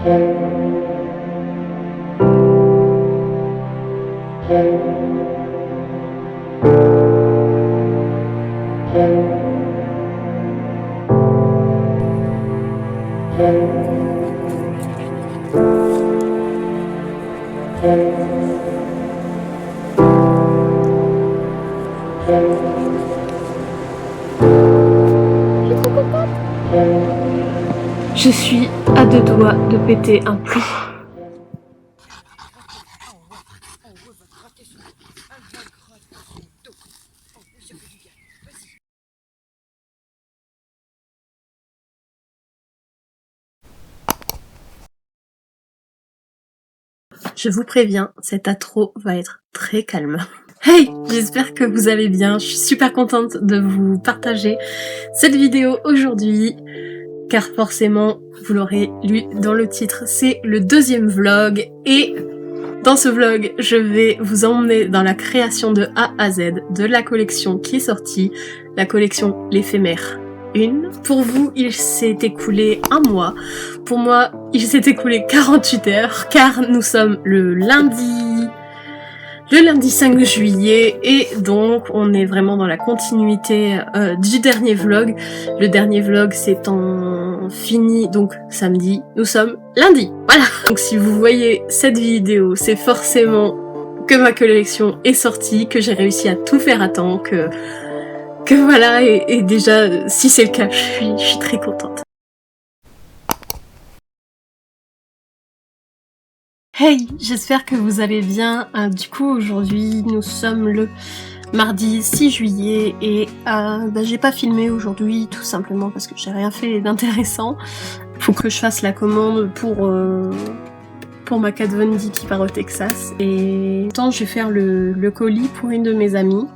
Je suis à deux doigts de péter un plomb. Je vous préviens, cette intro va être très calme. Hey, j'espère que vous allez bien, je suis super contente de vous partager cette vidéo aujourd'hui, car forcément, vous l'aurez lu dans le titre, c'est le deuxième vlog, et dans ce vlog, je vais vous emmener dans la création de A à Z de la collection qui est sortie, la collection L'Éphémère 1. Pour vous, il s'est écoulé un mois. Pour moi, il s'est écoulé 48 heures, car nous sommes le lundi 5 juillet, et donc on est vraiment dans la continuité du dernier vlog. Le dernier vlog s'étant fini donc samedi, nous sommes lundi, voilà. Donc si vous voyez cette vidéo, c'est forcément que ma collection est sortie, que j'ai réussi à tout faire à temps, que voilà, et déjà si c'est le cas, je suis très contente. Hey, j'espère que vous allez bien. Du coup, aujourd'hui, nous sommes le mardi 6 juillet et j'ai pas filmé aujourd'hui, tout simplement parce que j'ai rien fait d'intéressant. Faut que je fasse la commande pour ma Kat Von D qui part au Texas. Et pourtant, je vais faire le colis pour une de mes amies.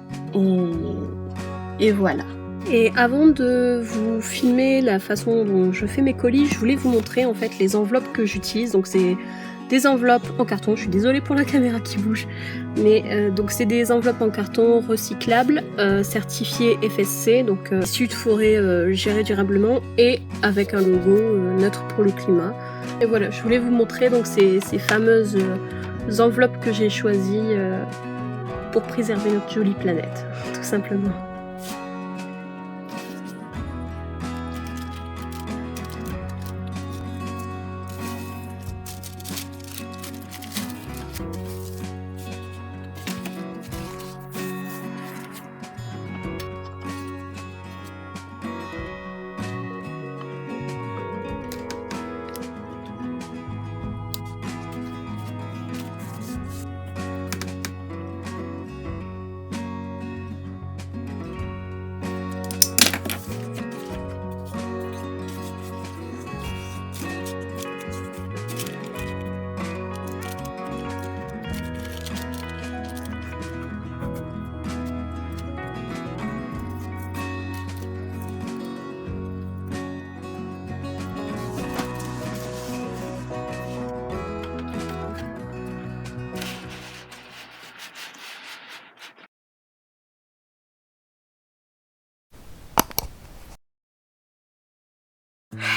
Et voilà. Et avant de vous filmer la façon dont je fais mes colis, je voulais vous montrer en fait les enveloppes que j'utilise. Donc c'est des enveloppes en carton, je suis désolée pour la caméra qui bouge, mais donc c'est des enveloppes en carton recyclables, certifiées FSC, donc issues de forêt gérée durablement et avec un logo neutre pour le climat. Et voilà, je voulais vous montrer donc ces fameuses enveloppes que j'ai choisies pour préserver notre jolie planète, tout simplement.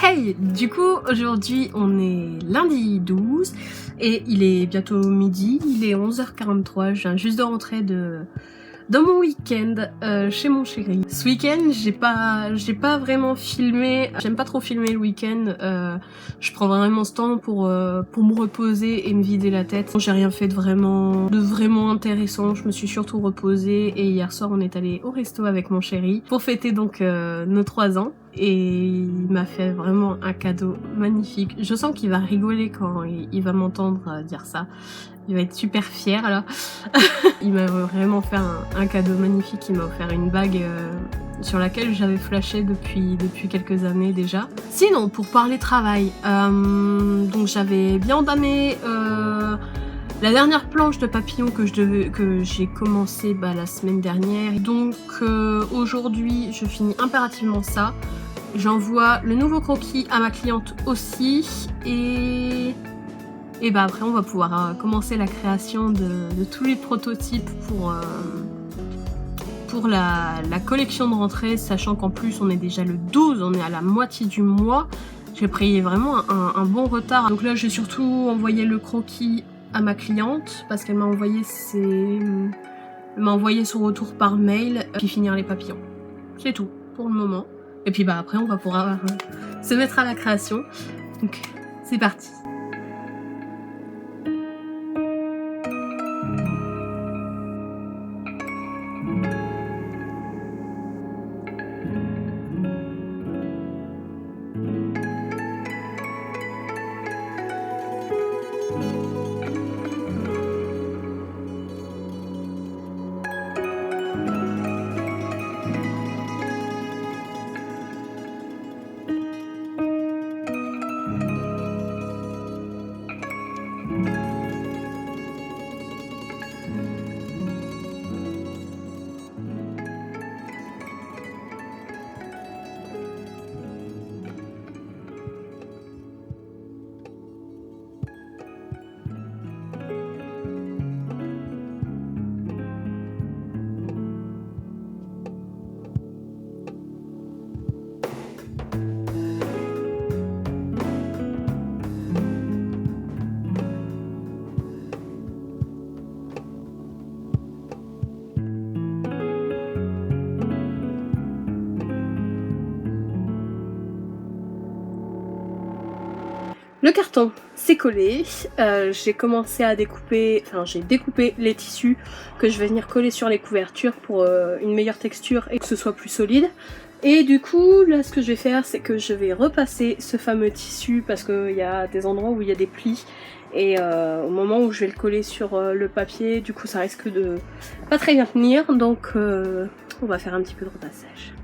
Hey, du coup aujourd'hui on est lundi 12 et il est bientôt midi, il est 11h43, je viens juste de rentrer dans mon week-end chez mon chéri. Ce week-end j'ai pas vraiment filmé, j'aime pas trop filmer le week-end, je prends vraiment ce temps pour me reposer et me vider la tête. J'ai rien fait de vraiment intéressant, je me suis surtout reposée et hier soir on est allé au resto avec mon chéri pour fêter donc nos 3 ans. Et il m'a fait vraiment un cadeau magnifique. Je sens qu'il va rigoler quand il va m'entendre dire ça. Il va être super fier là. Il m'a vraiment fait un cadeau magnifique. Il m'a offert une bague sur laquelle j'avais flashé depuis quelques années déjà. Sinon, pour parler travail, donc j'avais bien entamé la dernière planche de papillon que j'ai commencé la semaine dernière. Donc aujourd'hui, je finis impérativement ça. J'envoie le nouveau croquis à ma cliente aussi et après on va pouvoir commencer la création de tous les prototypes pour la collection de rentrée, sachant qu'en plus on est déjà le 12, on est à la moitié du mois. J'ai pris vraiment un bon retard. Donc là j'ai surtout envoyé le croquis à ma cliente parce qu'elle m'a envoyé son retour par mail, puis finir les papillons. C'est tout pour le moment. Et puis bah après on va pouvoir se mettre à la création. Donc c'est parti. Le carton c'est collé, j'ai commencé à découper, j'ai découpé les tissus que je vais venir coller sur les couvertures pour une meilleure texture et que ce soit plus solide. Et du coup là ce que je vais faire c'est que je vais repasser ce fameux tissu parce qu'il y a des endroits où il y a des plis et au moment où je vais le coller sur le papier du coup ça risque de pas très bien tenir, donc on va faire un petit peu de repassage.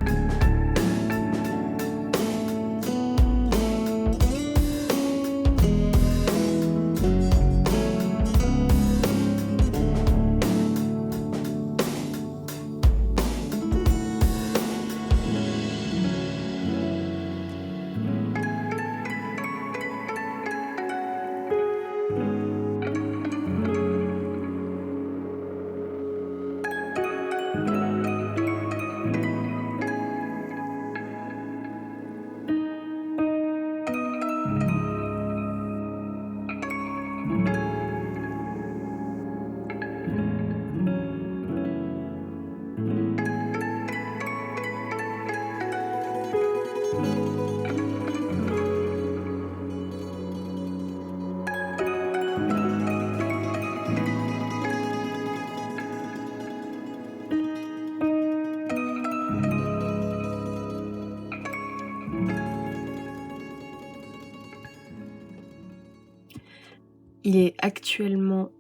Il est actuellement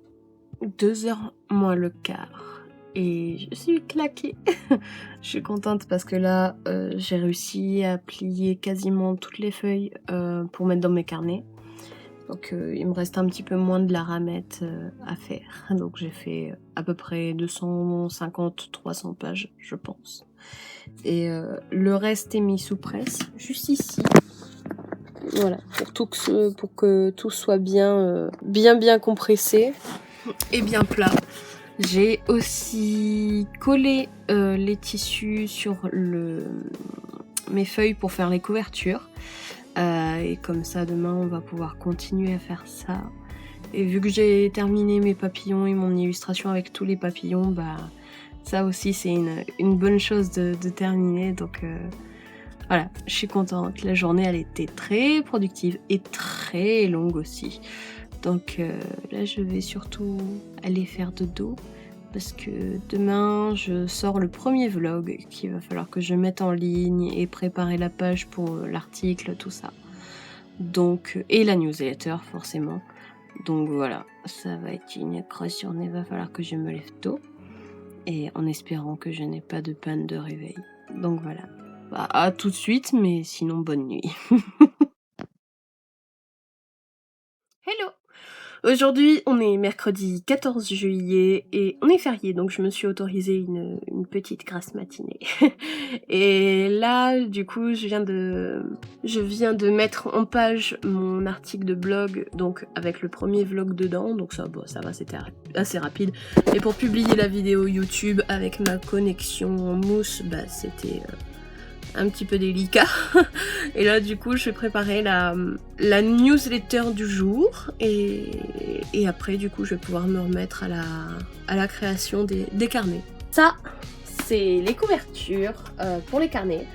2h moins le quart et je suis claquée. Je suis contente parce que là j'ai réussi à plier quasiment toutes les feuilles pour mettre dans mes carnets. Donc il me reste un petit peu moins de la ramette à faire. Donc j'ai fait à peu près 250-300 pages je pense. Et le reste est mis sous presse, juste ici. Voilà, pour que tout soit bien compressé et bien plat. J'ai aussi collé les tissus sur mes feuilles pour faire les couvertures. Et comme ça, demain, on va pouvoir continuer à faire ça. Et vu que j'ai terminé mes papillons et mon illustration avec tous les papillons, bah ça aussi, c'est une bonne chose de terminer. Donc voilà, je suis contente. La journée, elle était très productive et très longue aussi. Donc là, je vais surtout aller faire dodo parce que demain, je sors le premier vlog qu'il va falloir que je mette en ligne et préparer la page pour l'article, tout ça. Donc, et la newsletter, forcément. Donc voilà, ça va être une grosse journée. Il va falloir que je me lève tôt et en espérant que je n'ai pas de panne de réveil. Donc voilà. Bah, à tout de suite, mais sinon bonne nuit. Hello! Aujourd'hui, on est mercredi 14 juillet et on est férié, donc je me suis autorisée une petite grasse matinée. Et là, du coup, je viens de mettre en page mon article de blog, donc avec le premier vlog dedans, donc ça va, c'était assez rapide. Et pour publier la vidéo YouTube avec ma connexion en mousse, bah c'était un petit peu délicat. Et là du coup je vais préparer la newsletter du jour et après du coup je vais pouvoir me remettre à la création des carnets. Ça c'est les couvertures pour les carnets.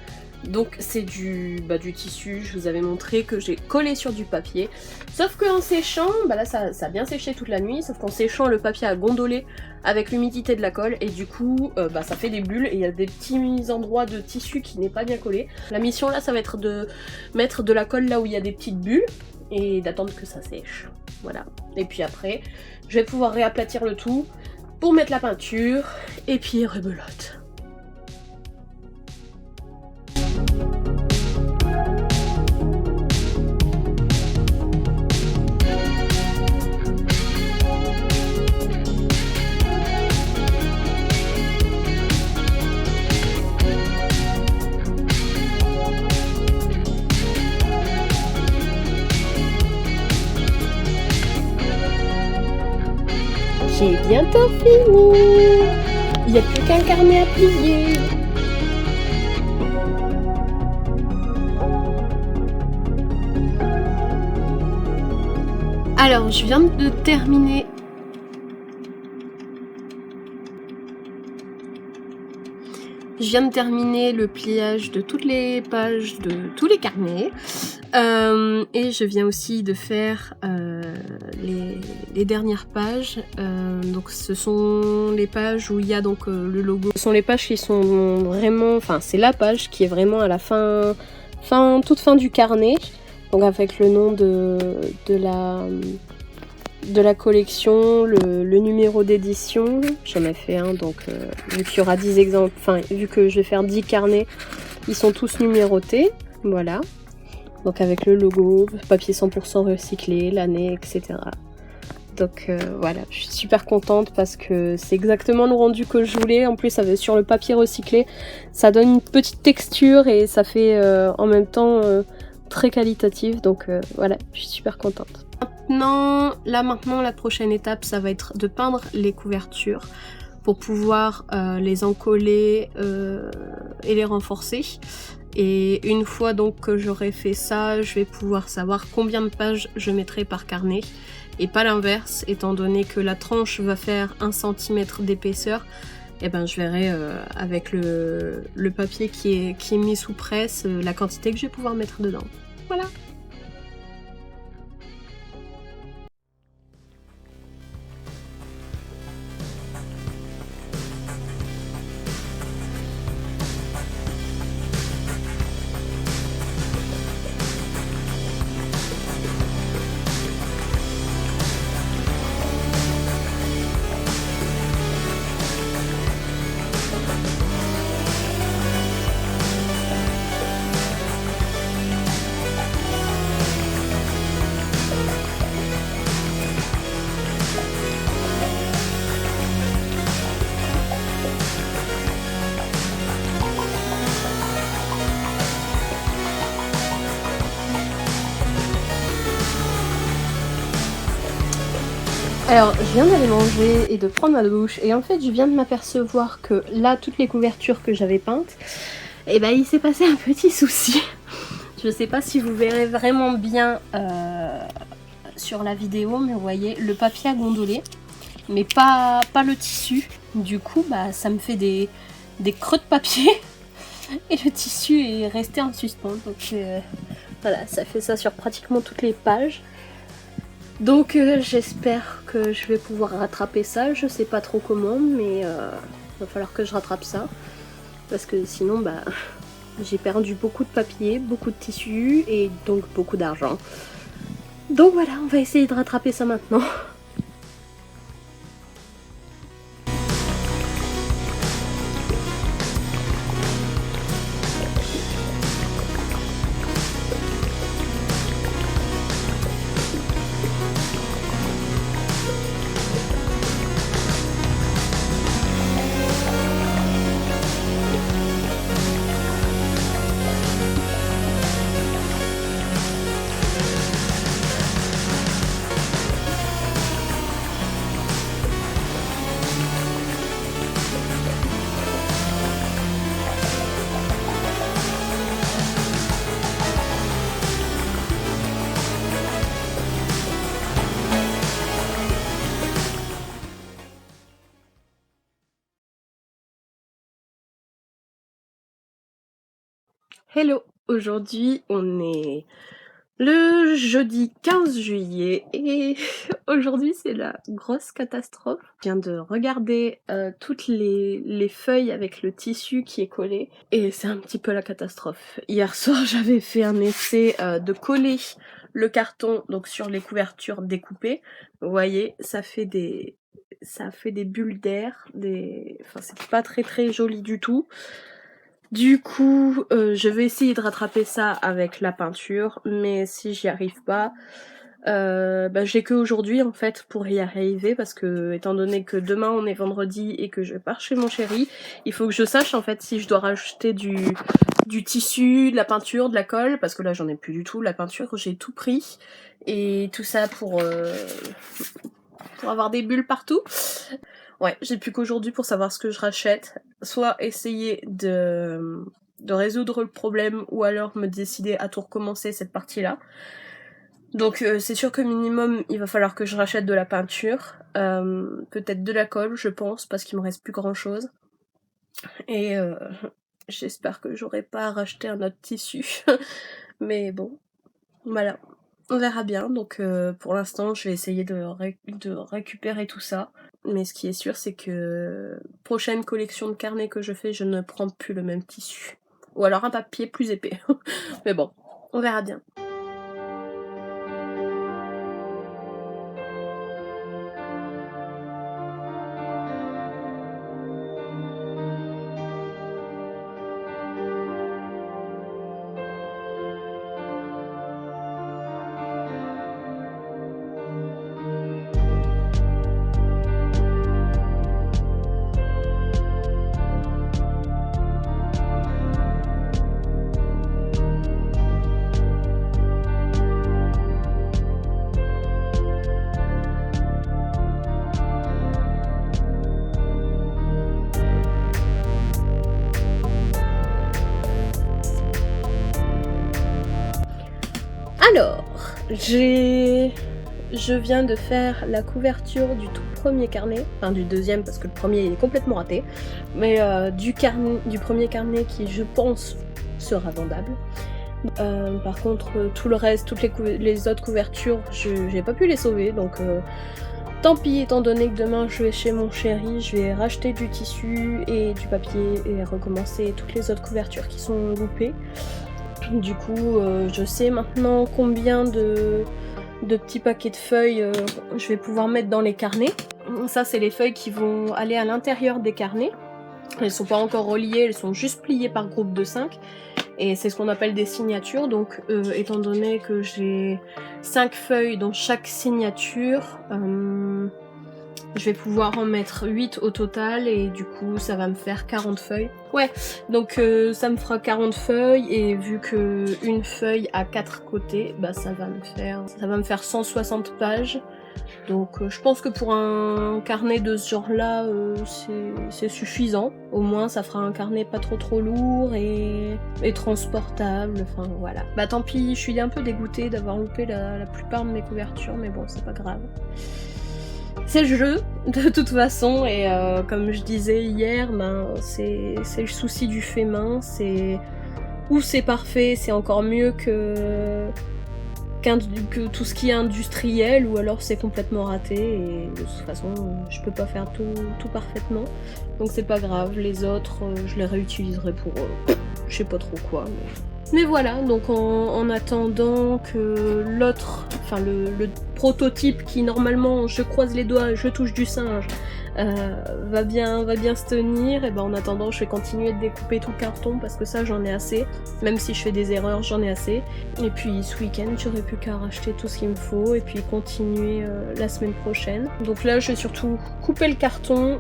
Donc c'est du tissu, je vous avais montré que j'ai collé sur du papier. Sauf qu'en séchant, là ça a bien séché toute la nuit, sauf qu'en séchant le papier a gondolé avec l'humidité de la colle et du coup ça fait des bulles et il y a des petits endroits de tissu qui n'est pas bien collé. La mission là ça va être de mettre de la colle là où il y a des petites bulles et d'attendre que ça sèche. Voilà. Et puis après, je vais pouvoir réaplatir le tout pour mettre la peinture et puis rebelote. J'ai bientôt fini. Il n'y a plus qu'un carnet à plier. Alors, je viens de terminer. Je viens de terminer le pliage de toutes les pages de tous les carnets. Et je viens aussi de faire les dernières pages. Donc ce sont les pages où il y a donc le logo. Ce sont les pages qui sont vraiment... Enfin, c'est la page qui est vraiment à la toute fin du carnet. Donc avec le nom de la collection, le numéro d'édition. J'en ai fait un, donc vu qu'il y aura 10 exemples, enfin vu que je vais faire 10 carnets, ils sont tous numérotés. Voilà. Donc avec le logo, papier 100% recyclé, l'année, etc. Donc voilà, je suis super contente parce que c'est exactement le rendu que je voulais. En plus, sur le papier recyclé, ça donne une petite texture et ça fait en même temps très qualitatif. Donc voilà, je suis super contente. Maintenant, la prochaine étape, ça va être de peindre les couvertures pour pouvoir les encoller et les renforcer. Et une fois donc que j'aurai fait ça, je vais pouvoir savoir combien de pages je mettrai par carnet et pas l'inverse, étant donné que la tranche va faire 1 cm d'épaisseur. Et ben je verrai avec le papier qui est mis sous presse la quantité que je vais pouvoir mettre dedans. Voilà. Alors, je viens d'aller manger et de prendre ma douche et en fait, je viens de m'apercevoir que là, toutes les couvertures que j'avais peintes, et ben il s'est passé un petit souci. Je sais pas si vous verrez vraiment bien sur la vidéo, mais vous voyez, le papier a gondolé, mais pas le tissu. Du coup, ça me fait des creux de papier et le tissu est resté en suspens. Donc voilà, ça fait ça sur pratiquement toutes les pages. Donc j'espère que je vais pouvoir rattraper ça, je sais pas trop comment, mais va falloir que je rattrape ça, parce que sinon j'ai perdu beaucoup de papier, beaucoup de tissu et donc beaucoup d'argent. Donc voilà, on va essayer de rattraper ça maintenant. Hello! Aujourd'hui, on est le jeudi 15 juillet et aujourd'hui c'est la grosse catastrophe. Je viens de regarder toutes les feuilles avec le tissu qui est collé et c'est un petit peu la catastrophe. Hier soir j'avais fait un essai de coller le carton donc sur les couvertures découpées. Vous voyez, ça fait des bulles d'air, enfin c'est pas très joli du tout. Du coup, je vais essayer de rattraper ça avec la peinture, mais si j'y arrive pas, j'ai que aujourd'hui en fait pour y arriver, parce que étant donné que demain on est vendredi et que je pars chez mon chéri, il faut que je sache en fait si je dois rajouter du tissu, de la peinture, de la colle, parce que là j'en ai plus du tout, la peinture j'ai tout pris, et tout ça pour avoir des bulles partout. Ouais, j'ai plus qu'aujourd'hui pour savoir ce que je rachète, soit essayer de résoudre le problème ou alors me décider à tout recommencer cette partie-là. Donc c'est sûr que minimum il va falloir que je rachète de la peinture, peut-être de la colle je pense parce qu'il me reste plus grand chose. Et j'espère que j'aurai pas à racheter un autre tissu. Mais bon, voilà. On verra bien, donc pour l'instant je vais essayer de récupérer tout ça. Mais ce qui est sûr c'est que prochaine collection de carnets que je fais, je ne prends plus le même tissu. Ou alors un papier plus épais. Mais bon, on verra bien. Alors, je viens de faire la couverture du tout premier carnet, enfin du deuxième parce que le premier il est complètement raté, mais du premier carnet qui je pense sera vendable. Par contre tout le reste, toutes les autres couvertures, j'ai pas pu les sauver, donc tant pis, étant donné que demain je vais chez mon chéri, je vais racheter du tissu et du papier et recommencer toutes les autres couvertures qui sont loupées. Du coup, je sais maintenant combien de petits paquets de feuilles je vais pouvoir mettre dans les carnets. Ça, c'est les feuilles qui vont aller à l'intérieur des carnets. Elles sont pas encore reliées, elles sont juste pliées par groupe de 5. Et c'est ce qu'on appelle des signatures. Donc, étant donné que j'ai 5 feuilles dans chaque signature, je vais pouvoir en mettre 8 au total et du coup ça va me faire 40 feuilles. Ouais, donc ça me fera 40 feuilles et vu que une feuille a 4 côtés, bah ça va me faire 160 pages. Donc je pense que pour un carnet de ce genre là c'est suffisant. Au moins ça fera un carnet pas trop lourd et transportable, enfin voilà. Bah tant pis, je suis un peu dégoûtée d'avoir loupé la plupart de mes couvertures, mais bon c'est pas grave. C'est le jeu, de toute façon, et comme je disais hier, ben, c'est le souci du fait main, ou c'est parfait, c'est encore mieux que tout ce qui est industriel, ou alors c'est complètement raté, et de toute façon, je peux pas faire tout parfaitement, donc c'est pas grave, les autres, je les réutiliserai pour je sais pas trop quoi, mais voilà, donc en attendant que l'autre, enfin le prototype qui normalement, je croise les doigts, je touche du singe, va bien se tenir, et ben en attendant je vais continuer de découper tout le carton parce que ça j'en ai assez, même si je fais des erreurs j'en ai assez. Et puis ce week-end j'aurai plus qu'à racheter tout ce qu'il me faut et puis continuer la semaine prochaine. Donc là je vais surtout couper le carton.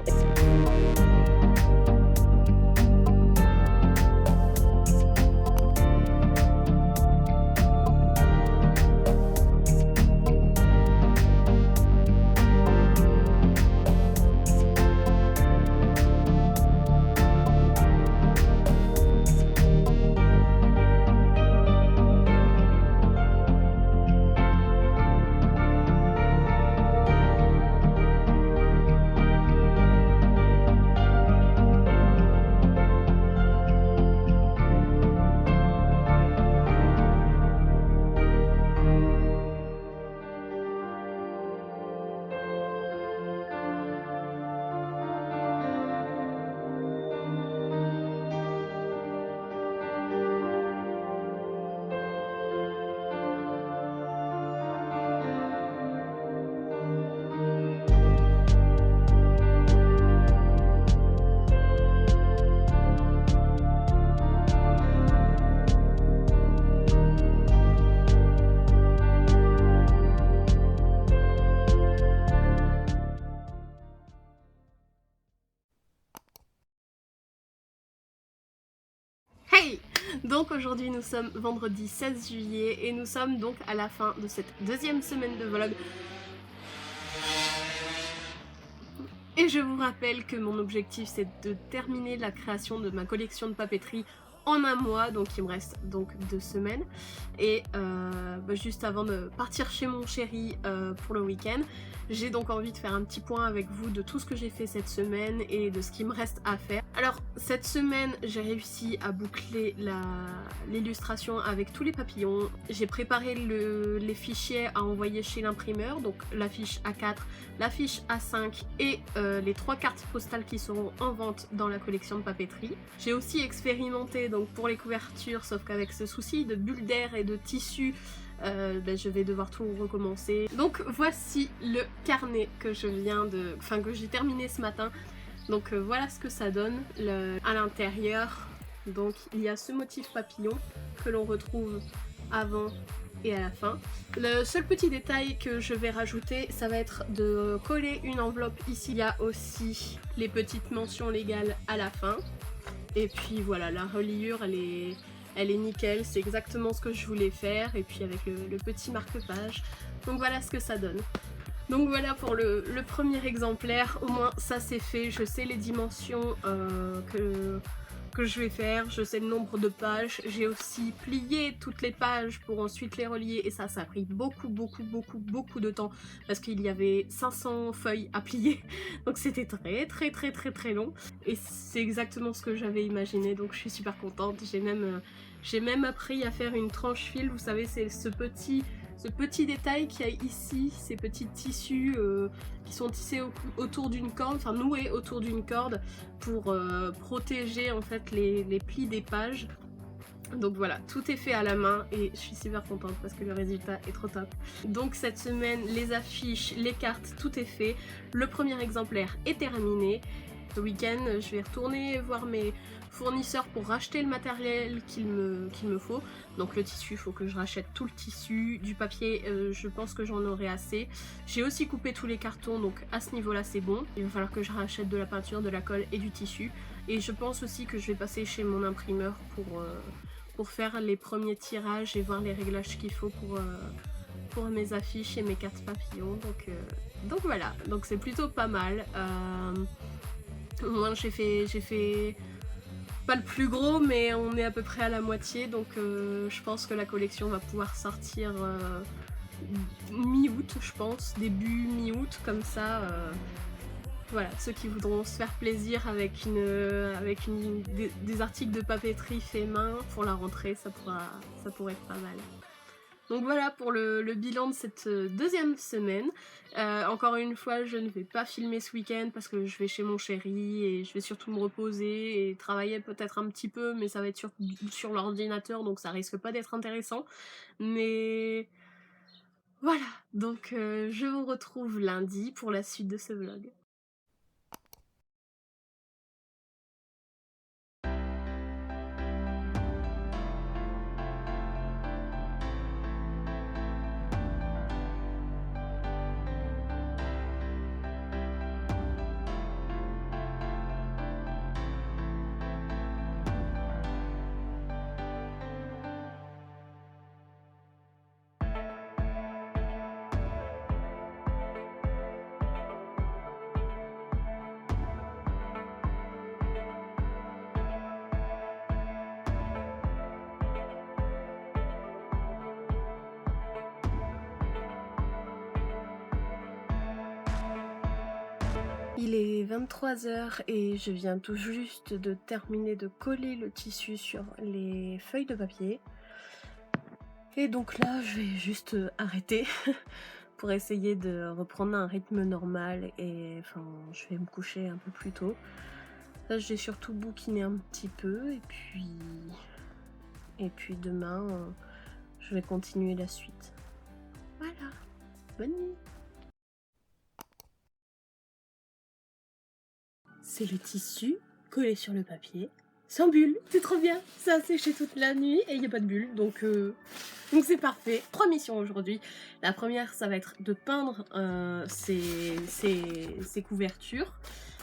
Donc aujourd'hui nous sommes vendredi 16 juillet et nous sommes donc à la fin de cette deuxième semaine de vlog. Et je vous rappelle que mon objectif c'est de terminer la création de ma collection de papeterie en un mois, donc il me reste donc 2 semaines. Et juste avant de partir chez mon chéri pour le week-end, j'ai donc envie de faire un petit point avec vous de tout ce que j'ai fait cette semaine et de ce qui me reste à faire. Alors cette semaine j'ai réussi à boucler l'illustration avec tous les papillons. J'ai préparé les fichiers à envoyer chez l'imprimeur, donc la fiche A4, la fiche A5 et les 3 cartes postales qui seront en vente dans la collection de papeterie. J'ai aussi expérimenté donc pour les couvertures, sauf qu'avec ce souci de bulles d'air et de tissu, je vais devoir tout recommencer. Donc voici le carnet que que j'ai terminé ce matin. Donc voilà ce que ça donne à l'intérieur. Donc il y a ce motif papillon que l'on retrouve avant et à la fin. Le seul petit détail que je vais rajouter, ça va être de coller une enveloppe ici. Il y a aussi les petites mentions légales à la fin. Et puis voilà, la reliure elle est nickel, c'est exactement ce que je voulais faire. Et puis avec le petit marque-page. Donc voilà ce que ça donne. Donc voilà pour le premier exemplaire, au moins ça c'est fait, je sais les dimensions que je vais faire, je sais le nombre de pages, j'ai aussi plié toutes les pages pour ensuite les relier et ça a pris beaucoup de temps parce qu'il y avait 500 feuilles à plier, donc c'était très long et c'est exactement ce que j'avais imaginé, donc je suis super contente. J'ai même appris à faire une tranche fil, vous savez c'est ce petit détail qu'il y a ici, ces petits tissus qui sont tissés autour d'une corde, enfin noués autour d'une corde pour protéger en fait les plis des pages. Donc voilà, tout est fait à la main et je suis super contente parce que le résultat est trop top. Donc cette semaine, les affiches, les cartes, tout est fait. Le premier exemplaire est terminé. Ce week-end, je vais retourner voir mes fournisseurs pour racheter le matériel qu'il me faut. Donc le tissu, il faut que je rachète tout le tissu. Du papier, je pense que j'en aurai assez. J'ai aussi coupé tous les cartons, donc à ce niveau-là, c'est bon. Il va falloir que je rachète de la peinture, de la colle et du tissu. Et je pense aussi que je vais passer chez mon imprimeur pour faire les premiers tirages et voir les réglages qu'il faut pour mes affiches et mes cartes papillons. Donc voilà, donc c'est plutôt pas mal. Au moins j'ai fait pas le plus gros, mais on est à peu près à la moitié, donc je pense que la collection va pouvoir sortir mi-août, je pense, début mi-août, comme ça. Voilà, ceux qui voudront se faire plaisir avec des articles de papeterie faits main pour la rentrée, ça pourrait être pas mal. Donc voilà pour le bilan de cette deuxième semaine. Encore une fois, je ne vais pas filmer ce week-end parce que je vais chez mon chéri et je vais surtout me reposer et travailler peut-être un petit peu, mais ça va être sur l'ordinateur, donc ça risque pas d'être intéressant. Mais voilà, donc je vous retrouve lundi pour la suite de ce vlog. Il est 23h et je viens tout juste de terminer de coller le tissu sur les feuilles de papier. Et donc là, je vais juste arrêter pour essayer de reprendre un rythme normal et enfin, je vais me coucher un peu plus tôt. Là, j'ai surtout bouquiné un petit peu et puis demain, je vais continuer la suite. Voilà, bonne nuit. C'est le tissu collé sur le papier, sans bulle, c'est trop bien. Ça a séché toute la nuit et il n'y a pas de bulle, donc c'est parfait. 3 missions aujourd'hui. La première, ça va être de peindre ces couvertures.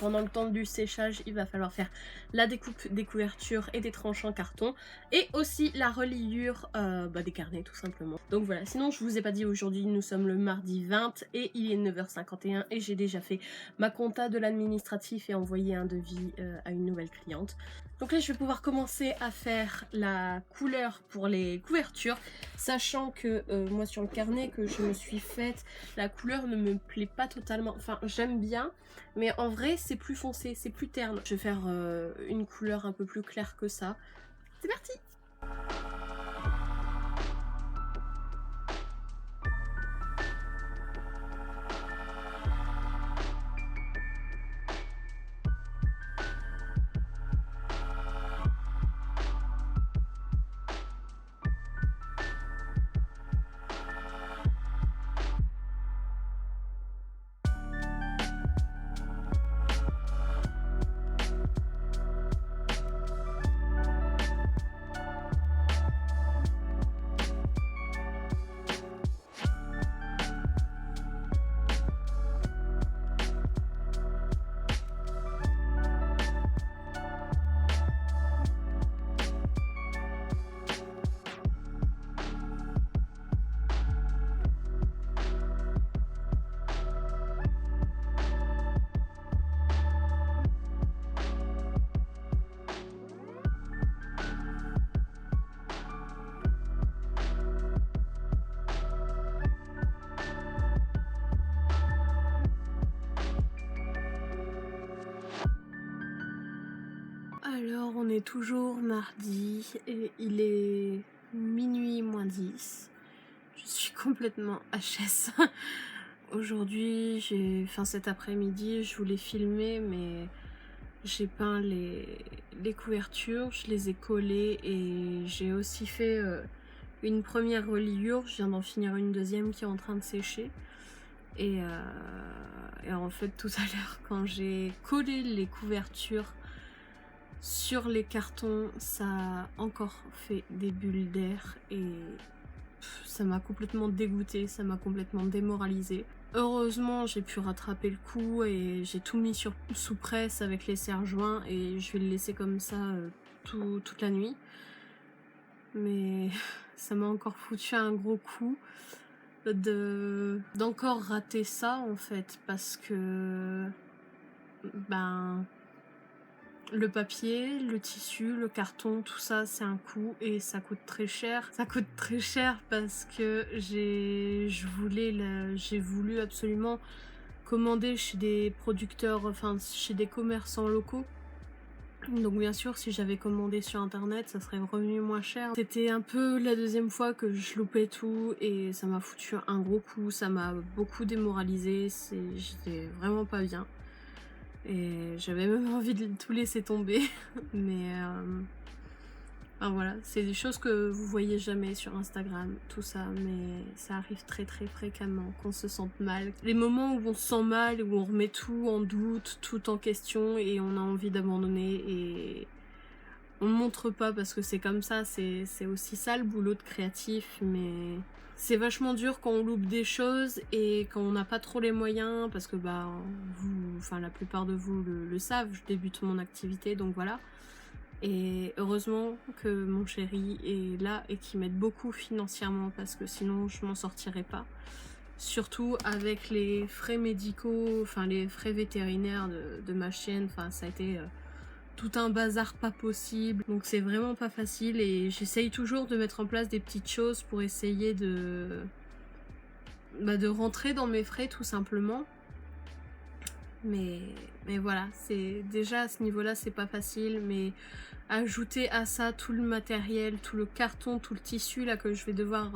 Pendant le temps du séchage, il va falloir faire la découpe des couvertures et des tranches en carton et aussi la reliure des carnets tout simplement. Donc voilà, sinon je vous ai pas dit, aujourd'hui nous sommes le mardi 20 et il est 9h51 et j'ai déjà fait ma compta de l'administratif et envoyé un devis à une nouvelle cliente. Donc là je vais pouvoir commencer à faire la couleur pour les couvertures, sachant que moi sur le carnet que je me suis faite, la couleur ne me plaît pas totalement, enfin j'aime bien, mais en vrai c'est plus foncé, c'est plus terne. Je vais faire une couleur un peu plus claire que ça. C'est parti! Alors on est toujours mardi et il est minuit moins 10. Je suis complètement HS. Aujourd'hui, cet après-midi, je voulais filmer mais j'ai peint les couvertures, je les ai collées et j'ai aussi fait une première reliure. Je viens d'en finir une deuxième qui est en train de sécher. Et en fait tout à l'heure quand j'ai collé les couvertures sur les cartons, ça a encore fait des bulles d'air et ça m'a complètement dégoûtée, ça m'a complètement démoralisée. Heureusement, j'ai pu rattraper le coup et j'ai tout mis sous presse avec les serre-joints et je vais le laisser comme ça toute la nuit. Mais ça m'a encore foutu un gros coup d'encore rater ça en fait, parce que le papier, le tissu, le carton, tout ça c'est un coût et ça coûte très cher. Ça coûte très cher parce que j'ai voulu absolument commander chez des producteurs, enfin chez des commerçants locaux. Donc bien sûr si j'avais commandé sur internet ça serait revenu moins cher. C'était un peu la deuxième fois que je loupais tout et ça m'a foutu un gros coup, ça m'a beaucoup démoralisée, j'étais vraiment pas bien. Et j'avais même envie de tout laisser tomber. Mais voilà, c'est des choses que vous voyez jamais sur Instagram, tout ça, mais ça arrive très très fréquemment qu'on se sente mal. Les moments où on se sent mal, où on remet tout en doute, tout en question et on a envie d'abandonner et on montre pas parce que c'est comme ça, c'est aussi ça le boulot de créatif, mais c'est vachement dur quand on loupe des choses et quand on n'a pas trop les moyens parce que la plupart de vous le savent, je débute mon activité donc voilà. Et heureusement que mon chéri est là et qu'il m'aide beaucoup financièrement parce que sinon je m'en sortirais pas. Surtout avec les frais médicaux, enfin les frais vétérinaires de ma chienne, enfin ça a été tout un bazar pas possible, donc c'est vraiment pas facile et j'essaye toujours de mettre en place des petites choses pour essayer de rentrer dans mes frais tout simplement. Mais voilà, c'est déjà à ce niveau-là c'est pas facile, mais ajouter à ça tout le matériel, tout le carton, tout le tissu là que je vais devoir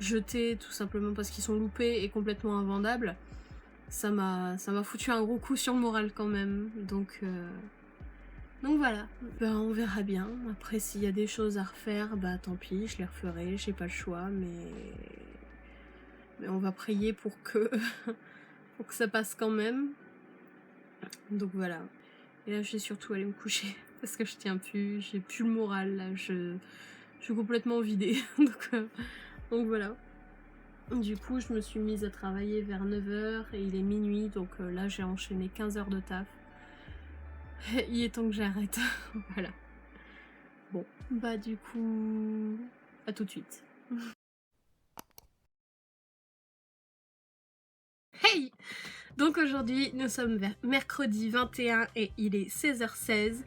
jeter tout simplement parce qu'ils sont loupés et complètement invendables, ça m'a foutu un gros coup sur le moral quand même, donc voilà, on verra bien. Après s'il y a des choses à refaire, tant pis, je les referai, j'ai pas le choix, mais on va prier pour que pour que ça passe quand même. Donc voilà. Et là je vais surtout aller me coucher parce que je tiens plus, j'ai plus le moral là, je suis complètement vidée. donc voilà. Du coup je me suis mise à travailler vers 9h et il est minuit, donc là j'ai enchaîné 15 heures de taf. Il est temps que j'arrête. Voilà. Bon, bah du coup, à tout de suite. Hey! Donc aujourd'hui, nous sommes mercredi 21 et il est 16h16.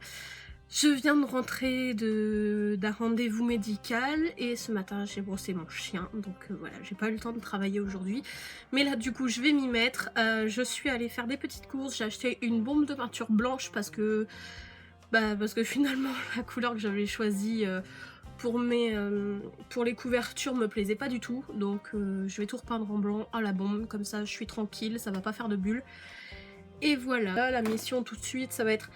Je viens de rentrer d'un rendez-vous médical et ce matin j'ai brossé mon chien, donc voilà, j'ai pas eu le temps de travailler aujourd'hui. Mais là du coup je vais m'y mettre. Je suis allée faire des petites courses, j'ai acheté une bombe de peinture blanche parce que finalement la couleur que j'avais choisie pour les couvertures me plaisait pas du tout, donc je vais tout repeindre en blanc à la bombe, comme ça je suis tranquille, ça va pas faire de bulles. Et voilà, là, la mission tout de suite ça va être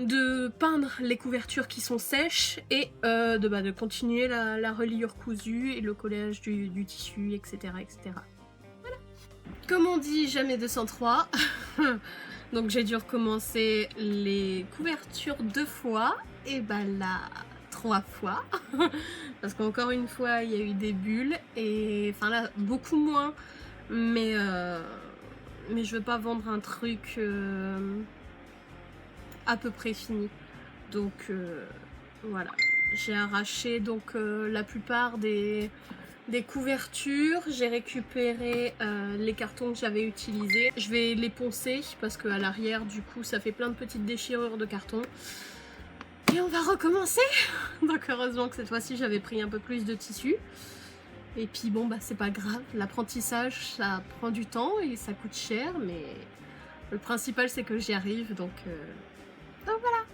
de peindre les couvertures qui sont sèches et de continuer la reliure cousue et le collage du tissu, etc. etc. Voilà. Comme on dit, jamais 203. Donc j'ai dû recommencer les couvertures 2 fois et là 3 fois. Parce qu'encore une fois il y a eu des bulles et enfin là beaucoup moins, mais je veux pas vendre un truc à peu près fini. Donc voilà, j'ai arraché donc la plupart des couvertures, j'ai récupéré les cartons que j'avais utilisés. Je vais les poncer parce qu'à l'arrière du coup ça fait plein de petites déchirures de carton. Et on va recommencer. Donc heureusement que cette fois-ci j'avais pris un peu plus de tissu. Et puis bon c'est pas grave, l'apprentissage ça prend du temps et ça coûte cher, mais le principal c'est que j'y arrive, donc voilà.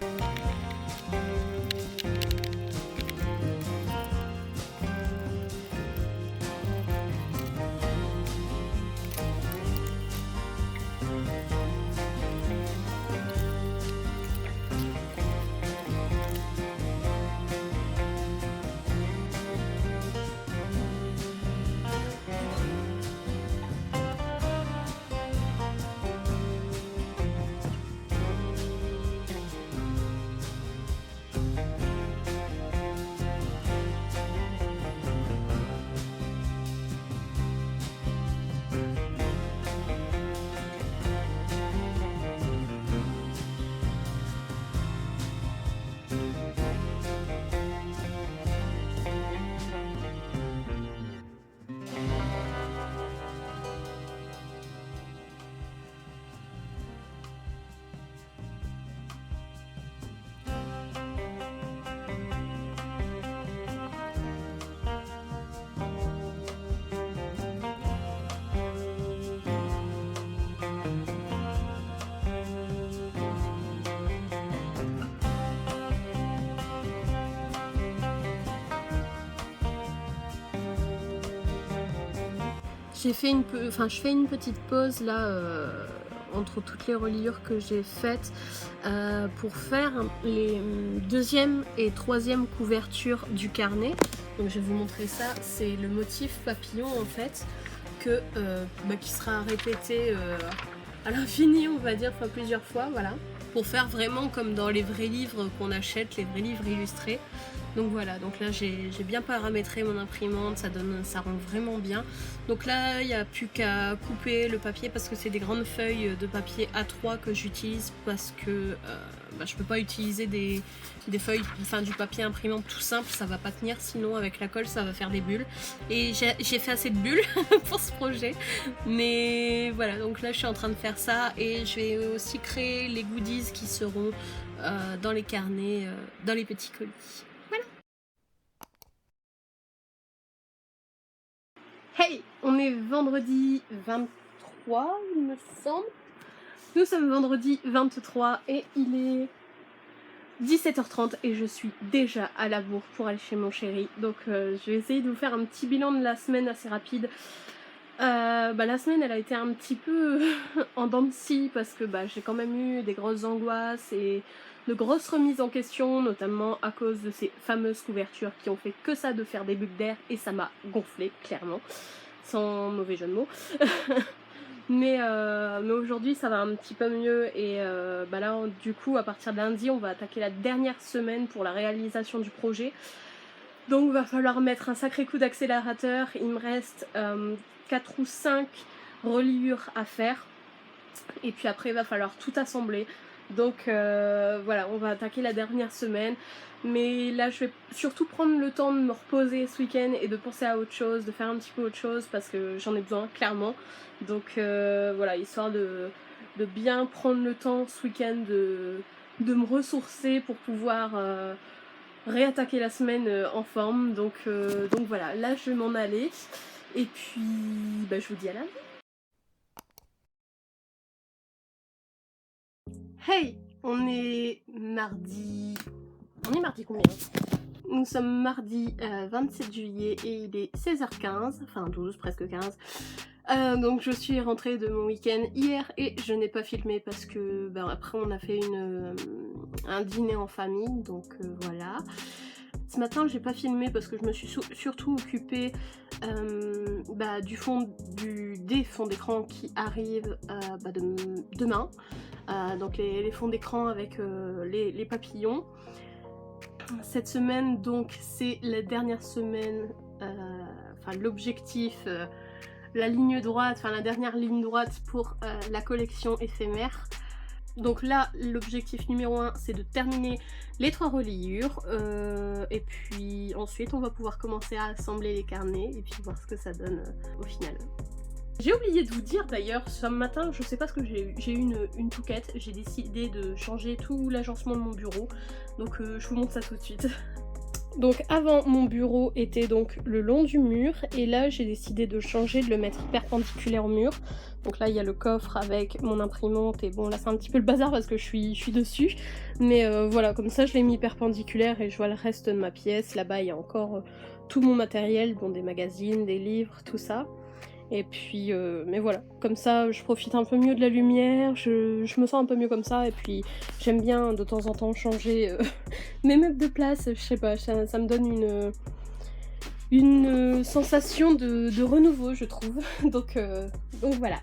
Je fais une petite pause là entre toutes les reliures que j'ai faites pour faire les deuxième et troisième couvertures du carnet. Donc je vais vous montrer ça, c'est le motif papillon en fait qui sera répété à l'infini, on va dire, plusieurs fois, voilà, pour faire vraiment comme dans les vrais livres qu'on achète, les vrais livres illustrés. Donc voilà, donc là j'ai bien paramétré mon imprimante, ça rend vraiment bien. Donc là il n'y a plus qu'à couper le papier parce que c'est des grandes feuilles de papier A3 que j'utilise parce que je peux pas utiliser des feuilles, du papier imprimante tout simple, ça va pas tenir, sinon avec la colle ça va faire des bulles. Et j'ai fait assez de bulles pour ce projet, mais voilà, donc là je suis en train de faire ça et je vais aussi créer les goodies qui seront dans les carnets, dans les petits colis. Voilà. Hey, on est vendredi 23, il me semble. Nous sommes vendredi 23 et il est 17h30 et je suis déjà à la bourre pour aller chez mon chéri. Donc je vais essayer de vous faire un petit bilan de la semaine assez rapide. La semaine elle a été un petit peu en dents de scie parce que j'ai quand même eu des grosses angoisses et de grosses remises en question, notamment à cause de ces fameuses couvertures qui ont fait que ça, de faire des bulles d'air, et ça m'a gonflé clairement, sans mauvais jeu de mots. mais aujourd'hui ça va un petit peu mieux et là du coup à partir de lundi on va attaquer la dernière semaine pour la réalisation du projet. Donc il va falloir mettre un sacré coup d'accélérateur. Il me reste 4 ou 5 reliures à faire. Et puis après il va falloir tout assembler. Donc voilà, on va attaquer la dernière semaine. Mais là, je vais surtout prendre le temps de me reposer ce week-end et de penser à autre chose, de faire un petit peu autre chose parce que j'en ai besoin, clairement. Donc voilà, histoire de bien prendre le temps ce week-end de me ressourcer pour pouvoir réattaquer la semaine en forme. Donc voilà, là je vais m'en aller. Et puis, bah, je vous dis à lundi. Hey, on est mardi. On est mardi combien? Nous sommes mardi 27 juillet et il est 16h15, enfin 12, presque 15. Donc je suis rentrée de mon week-end hier et je n'ai pas filmé parce que après on a fait un dîner en famille, donc voilà. Ce matin j'ai pas filmé parce que je me suis surtout occupée des fonds d'écran qui arrivent demain. Donc les fonds d'écran avec les papillons. Cette semaine donc c'est la dernière semaine, l'objectif, la ligne droite, enfin la dernière ligne droite pour la collection éphémère. Donc là l'objectif numéro 1 c'est de terminer les 3 reliures et puis ensuite on va pouvoir commencer à assembler les carnets et puis voir ce que ça donne au final. J'ai oublié de vous dire d'ailleurs, ce matin, je sais pas ce que j'ai eu une touquette, j'ai décidé de changer tout l'agencement de mon bureau, donc je vous montre ça tout de suite. Donc avant, mon bureau était donc le long du mur, et là j'ai décidé de changer, de le mettre perpendiculaire au mur. Donc là il y a le coffre avec mon imprimante, et bon là c'est un petit peu le bazar parce que je suis dessus, mais voilà, comme ça je l'ai mis perpendiculaire et je vois le reste de ma pièce. Là-bas il y a encore tout mon matériel, dont des magazines, des livres, tout ça. Et puis, mais voilà, comme ça je profite un peu mieux de la lumière, je me sens un peu mieux comme ça, et puis j'aime bien de temps en temps changer mes meubles de place, je sais pas, ça me donne une sensation de renouveau, je trouve. Donc voilà.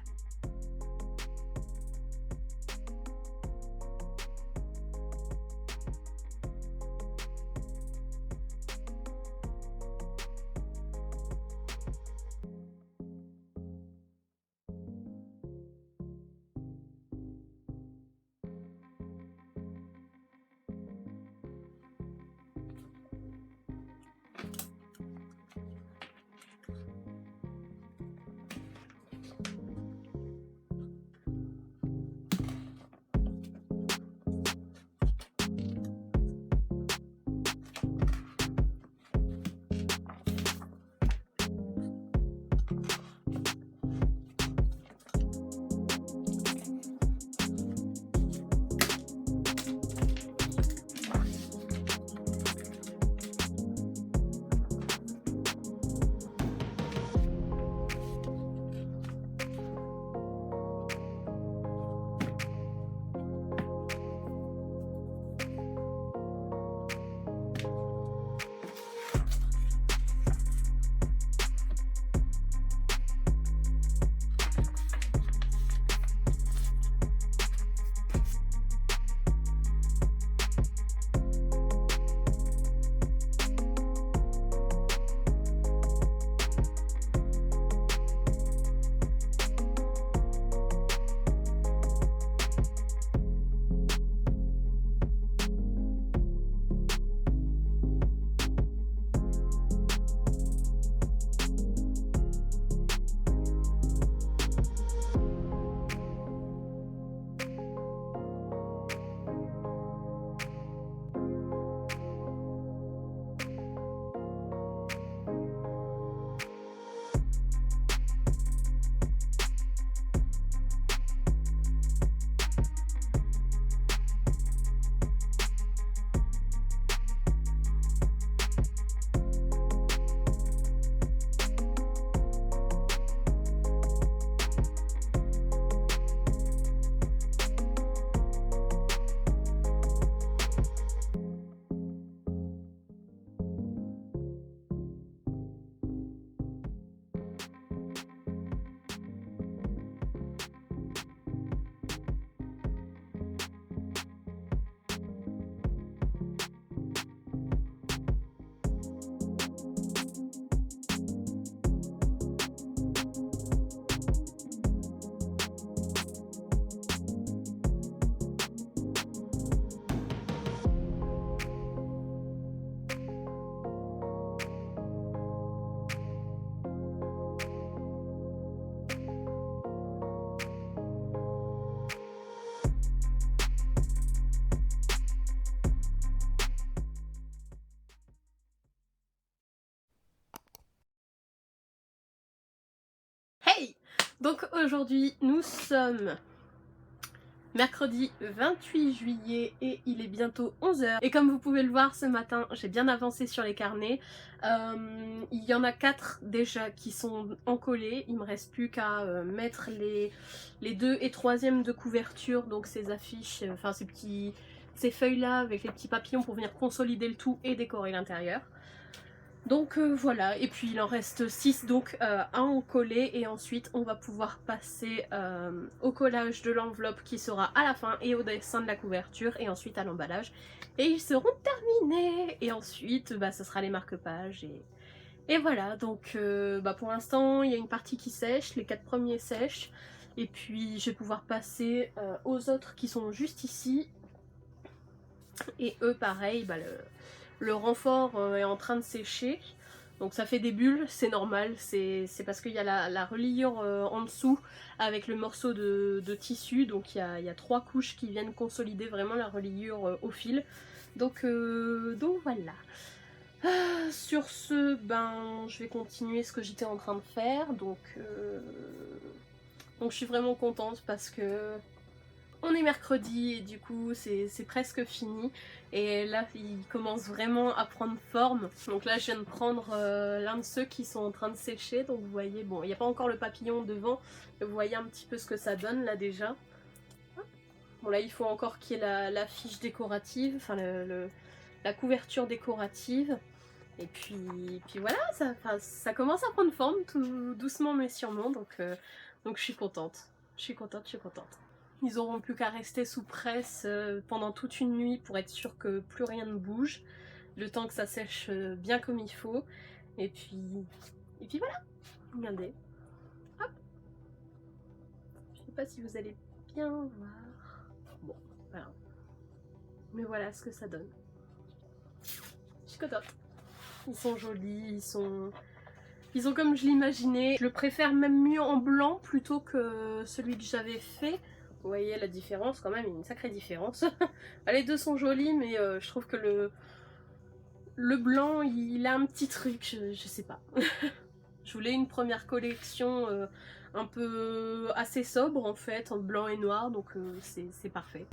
Donc aujourd'hui nous sommes mercredi 28 juillet et il est bientôt 11 h. Et comme vous pouvez le voir ce matin, j'ai bien avancé sur les carnets. Il y en a 4 déjà qui sont encollés. Il me reste plus qu'à mettre les 2 et 3e de couverture, donc ces affiches, enfin ces feuilles là avec les petits papillons pour venir consolider le tout et décorer l'intérieur. Donc voilà, et puis il en reste 6 donc à en coller et ensuite on va pouvoir passer au collage de l'enveloppe qui sera à la fin et au dessin de la couverture et ensuite à l'emballage et ils seront terminés et ensuite ce sera les marque-pages et voilà. Donc pour l'instant il y a une partie qui sèche, les 4 premiers sèchent et puis je vais pouvoir passer aux autres qui sont juste ici et eux pareil, le renfort est en train de sécher, donc ça fait des bulles, c'est normal, c'est parce qu'il y a la reliure en dessous avec le morceau de tissu, donc il y a 3 couches qui viennent consolider vraiment la reliure au fil, donc voilà. Sur ce, je vais continuer ce que j'étais en train de faire, donc je suis vraiment contente parce que on est mercredi et du coup c'est presque fini et là il commence vraiment à prendre forme. Donc là je viens de prendre l'un de ceux qui sont en train de sécher, donc vous voyez, bon il n'y a pas encore le papillon devant, mais vous voyez un petit peu ce que ça donne là déjà. Bon là il faut encore qu'il y ait la fiche décorative, enfin la couverture décorative. Et puis voilà, ça commence à prendre forme tout doucement mais sûrement, donc je suis contente. Je suis contente. Ils auront plus qu'à rester sous presse pendant toute une nuit pour être sûr que plus rien ne bouge, le temps que ça sèche bien comme il faut. Et puis voilà, regardez. Hop. Je sais pas si vous allez bien voir. Bon, voilà. Mais voilà ce que ça donne. Je suis contente. Ils sont jolis, ils sont comme je l'imaginais. Je le préfère même mieux en blanc plutôt que celui que j'avais fait. Vous voyez la différence quand même, il y a une sacrée différence. Les deux sont jolis, mais je trouve que le blanc, il a un petit truc, je sais pas. Je voulais une première collection un peu assez sobre en fait, en blanc et noir, donc c'est parfait.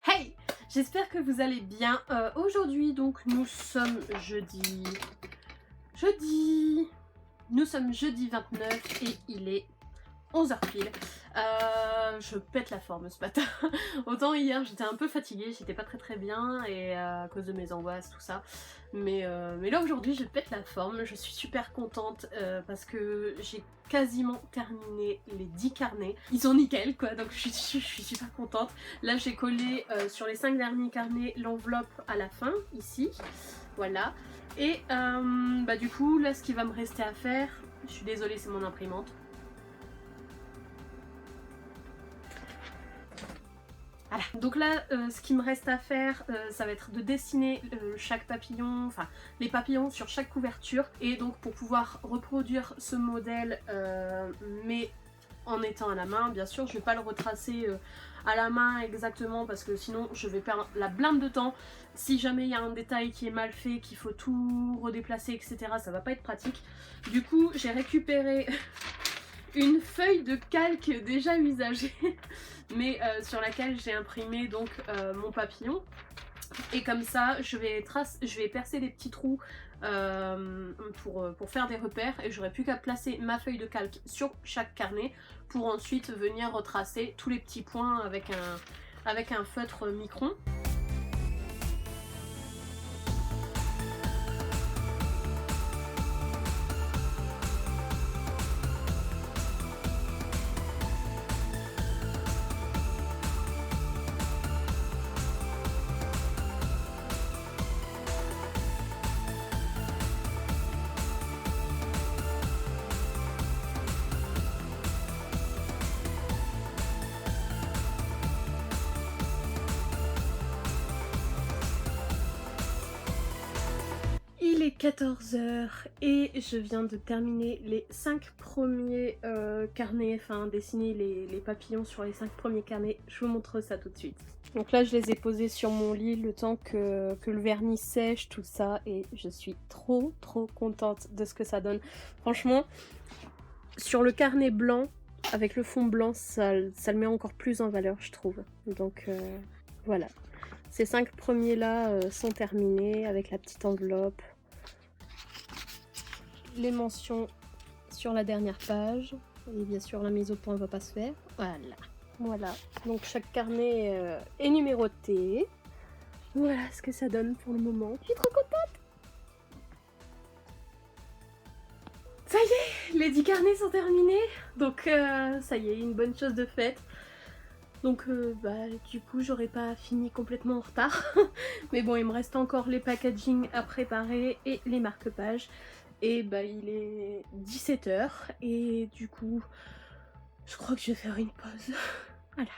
Hey! J'espère que vous allez bien. Aujourd'hui donc nous sommes jeudi. Nous sommes jeudi 29 et il est 11 h pile. Je pète la forme ce matin. Autant hier j'étais un peu fatiguée, j'étais pas très bien et à cause de mes angoisses tout ça. Mais là aujourd'hui je pète la forme, je suis super contente parce que j'ai quasiment terminé les 10 carnets. Ils sont nickel quoi, donc je suis super contente. Là j'ai collé sur les 5 derniers carnets l'enveloppe à la fin, ici. Voilà. Et du coup là ce qui va me rester à faire, je suis désolée c'est mon imprimante. Voilà. Donc là, ce qui me reste à faire, ça va être de dessiner chaque papillon, enfin les papillons sur chaque couverture. Et donc pour pouvoir reproduire ce modèle, mais en étant à la main, bien sûr, je vais pas le retracer à la main exactement parce que sinon je vais perdre la blinde de temps. Si jamais il y a un détail qui est mal fait, qu'il faut tout redéplacer, etc., ça va pas être pratique. Du coup, j'ai récupéré une feuille de calque déjà usagée mais sur laquelle j'ai imprimé donc mon papillon. Et comme ça, je vais percer des petits trous pour faire des repères et j'aurai plus qu'à placer ma feuille de calque sur chaque carnet pour ensuite venir retracer tous les petits points avec un feutre micron. Il est 14h et je viens de terminer les 5 premiers carnets, enfin dessiner les papillons sur les 5 premiers carnets. Je vous montre ça tout de suite. Donc là je les ai posés sur mon lit le temps que le vernis sèche, tout ça, et je suis trop contente de ce que ça donne. Franchement, sur le carnet blanc, avec le fond blanc, ça le met encore plus en valeur, je trouve. Donc voilà. Ces 5 premiers là sont terminés avec la petite enveloppe. Les mentions sur la dernière page. Et bien sûr la mise au point ne va pas se faire. Voilà. Donc chaque carnet est numéroté. Voilà ce que ça donne pour le moment. Je suis trop contente. Ça y est, les 10 carnets sont terminés. Donc ça y est, une bonne chose de faite. Donc du coup j'aurais pas fini complètement en retard. Mais bon, il me reste encore les packaging à préparer et les marque-pages. Et il est 17h et du coup je crois que je vais faire une pause. Voilà.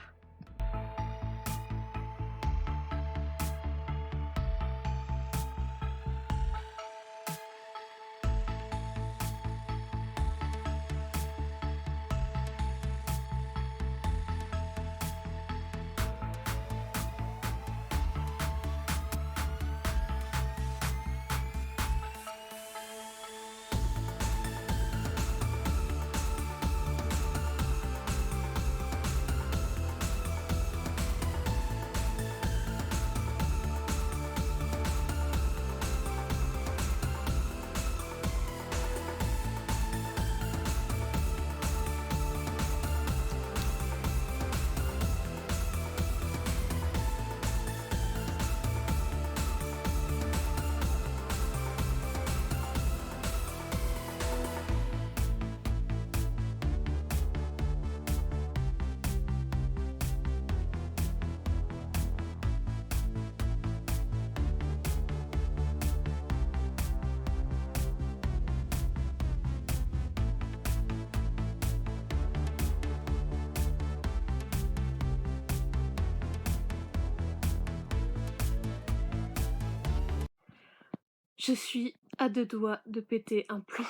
Je suis à 2 doigts de péter un plomb.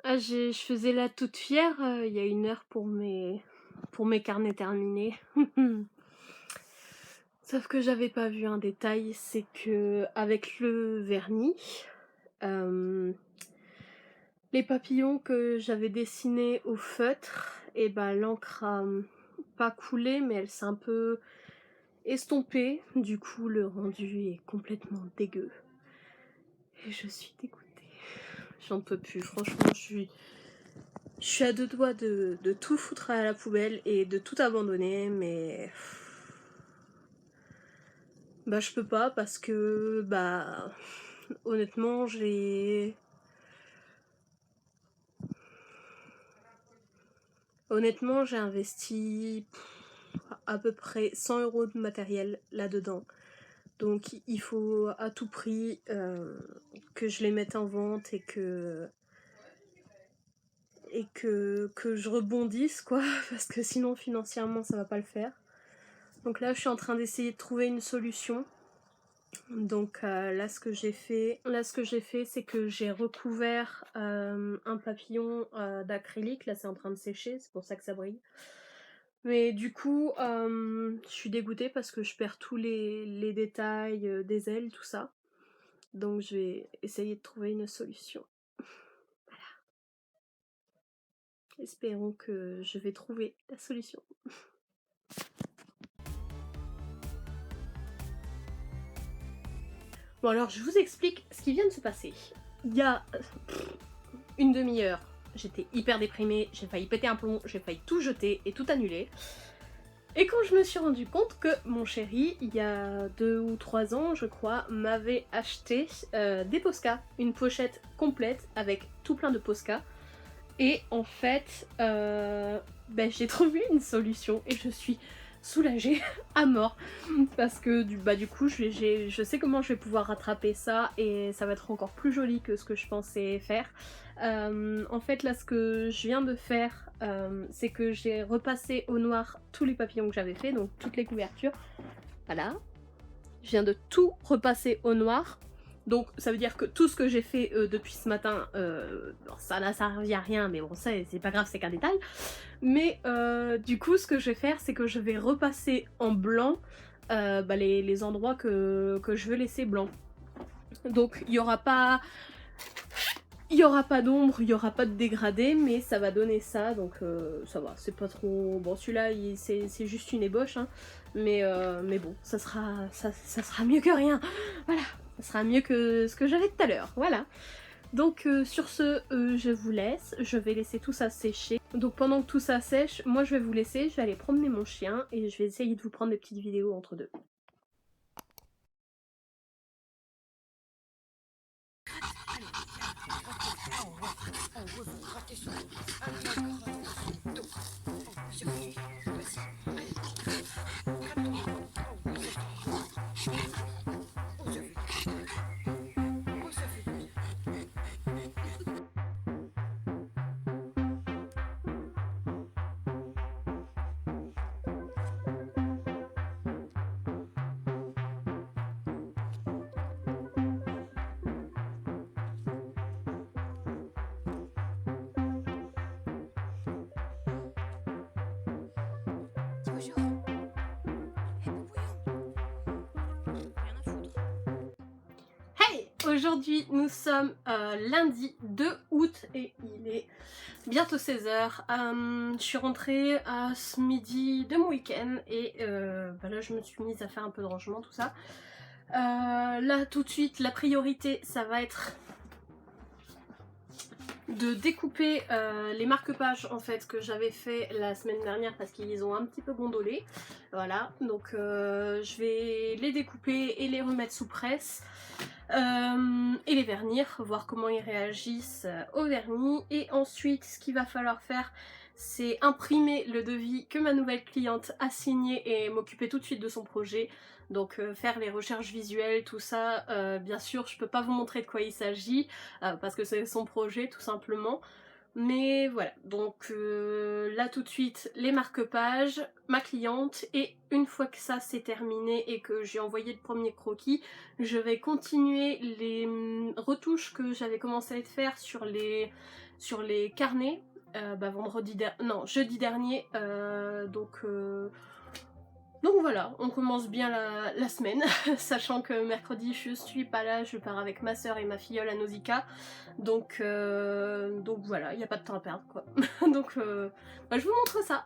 Ah, je faisais la toute fière il y a 1 heure pour mes carnets terminés. Sauf que j'avais pas vu un détail, c'est que avec le vernis, les papillons que j'avais dessinés au feutre, et l'encre a pas coulé, mais elle s'est un peu estompée. Du coup, le rendu est complètement dégueu. Et je suis dégoûtée. J'en peux plus, franchement, je suis à 2 doigts de tout foutre à la poubelle et de tout abandonner, mais je peux pas parce que honnêtement j'ai investi à peu près 100 € de matériel là-dedans. Donc il faut à tout prix que je les mette en vente et que je rebondisse, quoi, parce que sinon financièrement ça va pas le faire. Donc là je suis en train d'essayer de trouver une solution. Donc là ce que j'ai fait c'est que j'ai recouvert un papillon d'acrylique. Là c'est en train de sécher, c'est pour ça que ça brille. Mais du coup je suis dégoûtée parce que je perds tous les détails des ailes, tout ça. Donc je vais essayer de trouver une solution. Voilà. Espérons que je vais trouver la solution. Bon alors je vous explique ce qui vient de se passer. Il y a une demi-heure, j'étais hyper déprimée, j'ai failli péter un plomb, j'ai failli tout jeter et tout annuler. Et quand je me suis rendu compte que mon chéri, il y a 2 ou 3 ans je crois, m'avait acheté des Posca, une pochette complète avec tout plein de Posca. Et en fait, j'ai trouvé une solution et je suis soulagée à mort parce que du coup je sais comment je vais pouvoir rattraper ça et ça va être encore plus joli que ce que je pensais faire. En fait là ce que je viens de faire c'est que j'ai repassé au noir tous les papillons que j'avais fait, donc toutes les couvertures, voilà. Je viens de tout repasser au noir. Donc ça veut dire que tout ce que j'ai fait depuis ce matin, ça n'a servi à rien, mais bon ça c'est pas grave, c'est qu'un détail. Mais du coup ce que je vais faire c'est que je vais repasser en blanc les endroits que je veux laisser blancs. Donc il y aura pas d'ombre, il y aura pas de dégradé, mais ça va donner ça, donc ça va, c'est pas trop... Bon celui-là c'est juste une ébauche, hein, mais bon, ça sera mieux que rien, voilà, ça sera mieux que ce que j'avais tout à l'heure, voilà. Donc sur ce, je vous laisse, je vais laisser tout ça sécher. Donc pendant que tout ça sèche, moi je vais vous laisser, je vais aller promener mon chien et je vais essayer de vous prendre des petites vidéos entre deux. Hey! Aujourd'hui nous sommes lundi 2 août et il est bientôt 16h. Je suis rentrée à ce midi de mon week-end et là je me suis mise à faire un peu de rangement, tout ça. Là tout de suite la priorité ça va être de découper les marque-pages en fait que j'avais fait la semaine dernière parce qu'ils ont un petit peu gondolé. Voilà, donc je vais les découper et les remettre sous presse et les vernir, voir comment ils réagissent au vernis. Et ensuite ce qu'il va falloir faire c'est imprimer le devis que ma nouvelle cliente a signé et m'occuper tout de suite de son projet. Donc faire les recherches visuelles, tout ça, bien sûr je peux pas vous montrer de quoi il s'agit parce que c'est son projet tout simplement. Mais voilà, donc là tout de suite les marque-pages, ma cliente, et une fois que ça c'est terminé et que j'ai envoyé le premier croquis, je vais continuer les retouches que j'avais commencé à faire sur les carnets jeudi dernier, donc voilà, on commence bien la semaine, sachant que mercredi je suis pas là, je pars avec ma soeur et ma filleule à Nausicaa, donc voilà, il n'y a pas de temps à perdre quoi. Donc je vous montre ça.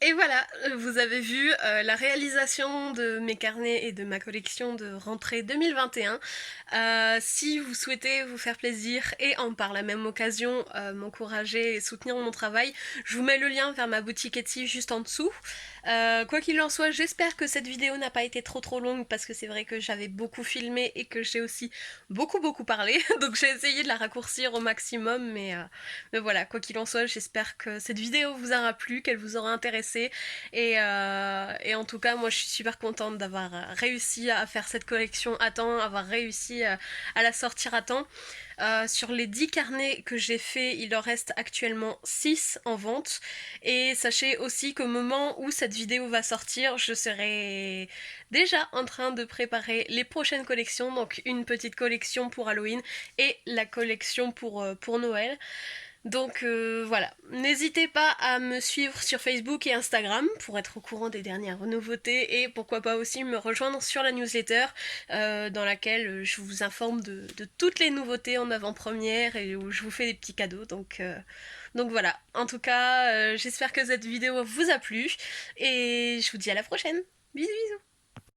Et voilà, vous avez vu la réalisation de mes carnets et de ma collection de rentrée 2021. Si vous souhaitez vous faire plaisir et en par la même occasion m'encourager et soutenir mon travail, je vous mets le lien vers ma boutique Etsy juste en dessous. Quoi qu'il en soit, j'espère que cette vidéo n'a pas été trop longue parce que c'est vrai que j'avais beaucoup filmé et que j'ai aussi beaucoup parlé, donc j'ai essayé de la raccourcir au maximum, mais voilà, quoi qu'il en soit, j'espère que cette vidéo vous aura plu, qu'elle vous aura intéressé, et en tout cas, moi je suis super contente d'avoir réussi à faire cette collection à temps, avoir réussi à la sortir à temps. Sur les 10 carnets que j'ai fait, il en reste actuellement 6 en vente. Et sachez aussi qu'au moment où cette vidéo va sortir, je serai déjà en train de préparer les prochaines collections. Donc une petite collection pour Halloween et la collection pour Noël. Donc voilà, n'hésitez pas à me suivre sur Facebook et Instagram pour être au courant des dernières nouveautés et pourquoi pas aussi me rejoindre sur la newsletter dans laquelle je vous informe de toutes les nouveautés en avant-première et où je vous fais des petits cadeaux. Donc voilà, en tout cas j'espère que cette vidéo vous a plu et je vous dis à la prochaine. Bisous bisous.